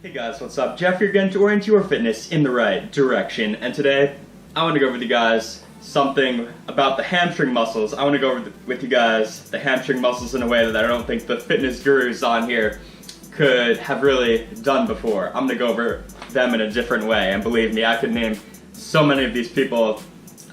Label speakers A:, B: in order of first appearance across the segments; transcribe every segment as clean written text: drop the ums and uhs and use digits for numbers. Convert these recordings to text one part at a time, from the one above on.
A: Hey guys, what's up? Jeff here again to orient your fitness in the right direction, and today I want to go over with you guys something about the hamstring muscles. I want to go over with you guys the hamstring muscles in a way that I don't think the fitness gurus on here could have really done before. I'm going to go over them in a different way, and believe me, I could name so many of these people.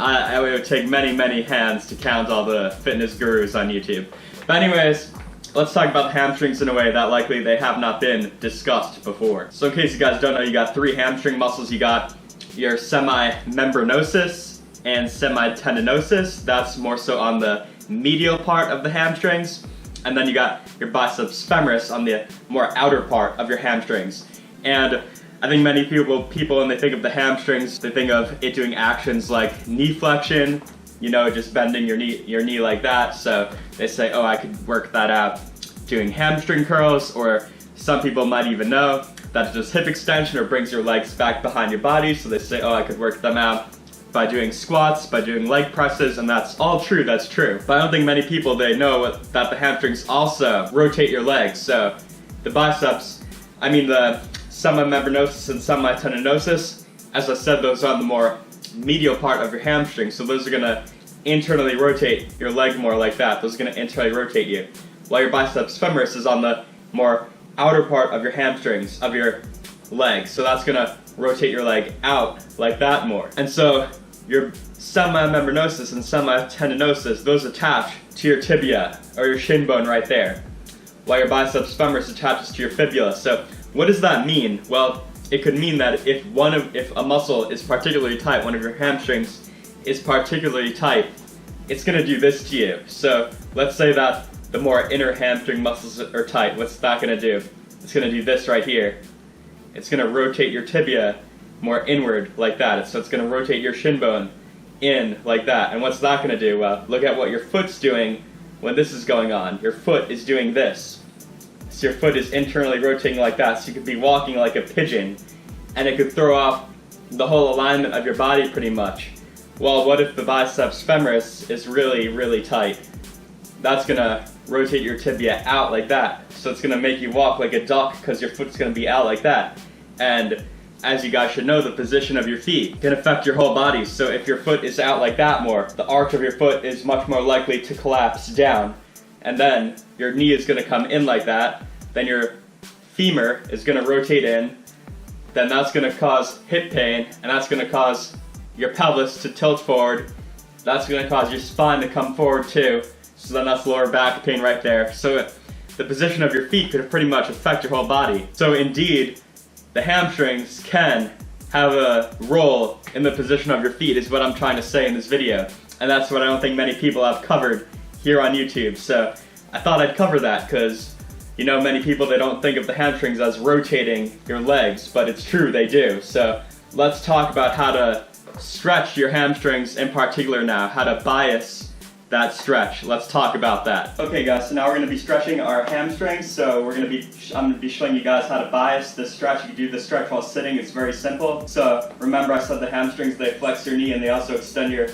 A: It would take many hands to count all the fitness gurus on YouTube. But anyways, let's talk about the hamstrings in a way that likely they have not been discussed before. So in case you guys don't know, you got three hamstring muscles. You got your semimembranosus and semitendinosus. That's more so on the medial part of the hamstrings. And then you got your biceps femoris on the more outer part of your hamstrings. And I think many people when they think of the hamstrings, they think of it doing actions like knee flexion, you know, just bending your knee like that. So they say, oh, I could work that out doing hamstring curls, or some people might even know that's just hip extension or brings your legs back behind your body. So they say, oh, I could work them out by doing squats, by doing leg presses, and that's all true, that's true. But I don't think many people, they know that the hamstrings also rotate your legs. So the biceps, the semimembranosus and semitendinosus, as I said, those are on the more medial part of your hamstring. So those are gonna internally rotate your leg more like that. Those are gonna internally rotate you. While your biceps femoris is on the more outer part of your hamstrings, of your leg. So that's gonna rotate your leg out like that more. And so your semimembranosus and semitendinosus, those attach to your tibia or your shin bone right there, while your biceps femoris attaches to your fibula. So what does that mean? Well, it could mean that if a muscle is particularly tight, one of your hamstrings is particularly tight, it's gonna do this to you. So let's say that the more inner hamstring muscles are tight. What's that gonna do? It's gonna do this right here. It's gonna rotate your tibia more inward like that. So it's gonna rotate your shin bone in like that. And what's that gonna do? Well, look at what your foot's doing when this is going on. Your foot is doing this. So your foot is internally rotating like that. So you could be walking like a pigeon, and it could throw off the whole alignment of your body pretty much. Well, what if the biceps femoris is really tight? That's gonna rotate your tibia out like that. So it's gonna make you walk like a duck because your foot's gonna be out like that. And as you guys should know, the position of your feet can affect your whole body. So if your foot is out like that more, the arch of your foot is much more likely to collapse down. And then your knee is gonna come in like that. Then your femur is gonna rotate in. Then that's gonna cause hip pain, and that's gonna cause your pelvis to tilt forward. That's gonna cause your spine to come forward too. So then that's lower back pain right there. So the position of your feet could pretty much affect your whole body. So indeed, the hamstrings can have a role in the position of your feet, is what I'm trying to say in this video. And that's what I don't think many people have covered here on YouTube. So I thought I'd cover that because, you know, many people, they don't think of the hamstrings as rotating your legs, but it's true, they do. So let's talk about how to stretch your hamstrings in particular now, how to bias that stretch. Let's talk about that. Okay guys, so now we're going to be stretching our hamstrings. So I'm going to be showing you guys how to bias this stretch. You can do this stretch while sitting. It's very simple. So remember, I said the hamstrings, they flex your knee and they also extend your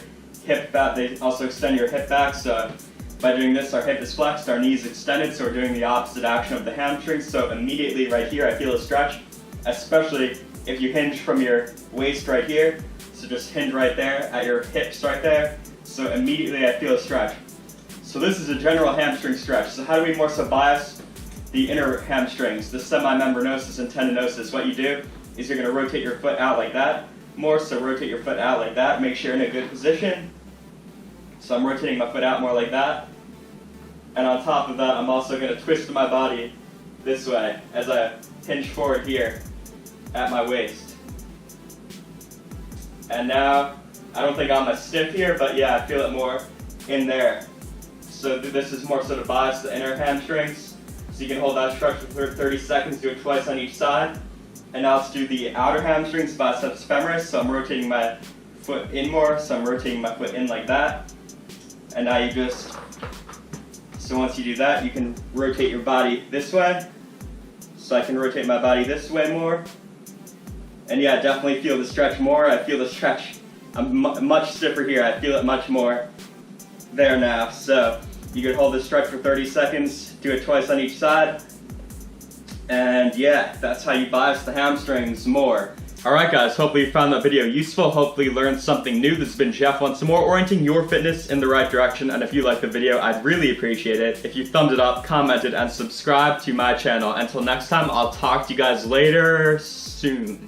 A: hip back. They also extend your hip back. So by doing this, our hip is flexed, our knee is extended. So we're doing the opposite action of the hamstrings. So immediately right here, I feel a stretch, especially if you hinge from your waist right here. So just hinge right there at your hips right there. So immediately I feel a stretch. So this is a general hamstring stretch. So how do we more so bias the inner hamstrings, the semimembranosus and tendinosus? What you do is you're gonna rotate your foot out like that. More so rotate your foot out like that. Make sure you're in a good position. So I'm rotating my foot out more like that. And on top of that, I'm also gonna twist my body this way as I hinge forward here at my waist. And now, I don't think I'm as stiff here, but yeah, I feel it more in there. So this is more so to bias the inner hamstrings. So you can hold that stretch for 30 seconds, do it twice on each side. And now let's do the outer hamstrings, biceps femoris. So I'm rotating my foot in more, so I'm rotating my foot in like that. And now so once you do that, you can rotate your body this way. So I can rotate my body this way more. And yeah, definitely feel the stretch more. I feel the stretch. I'm much stiffer here. I feel it much more there now. So you could hold this stretch for 30 seconds, do it twice on each side. And And yeah, that's how you bias the hamstrings more. Alright guys, hopefully you found that video useful, hopefully you learned something new. This has been Jeff once more, orienting your fitness in the right direction, and if you liked the video, I'd really appreciate it if you thumbs it up, commented, and subscribed to my channel. Until next time, I'll talk to you guys later soon.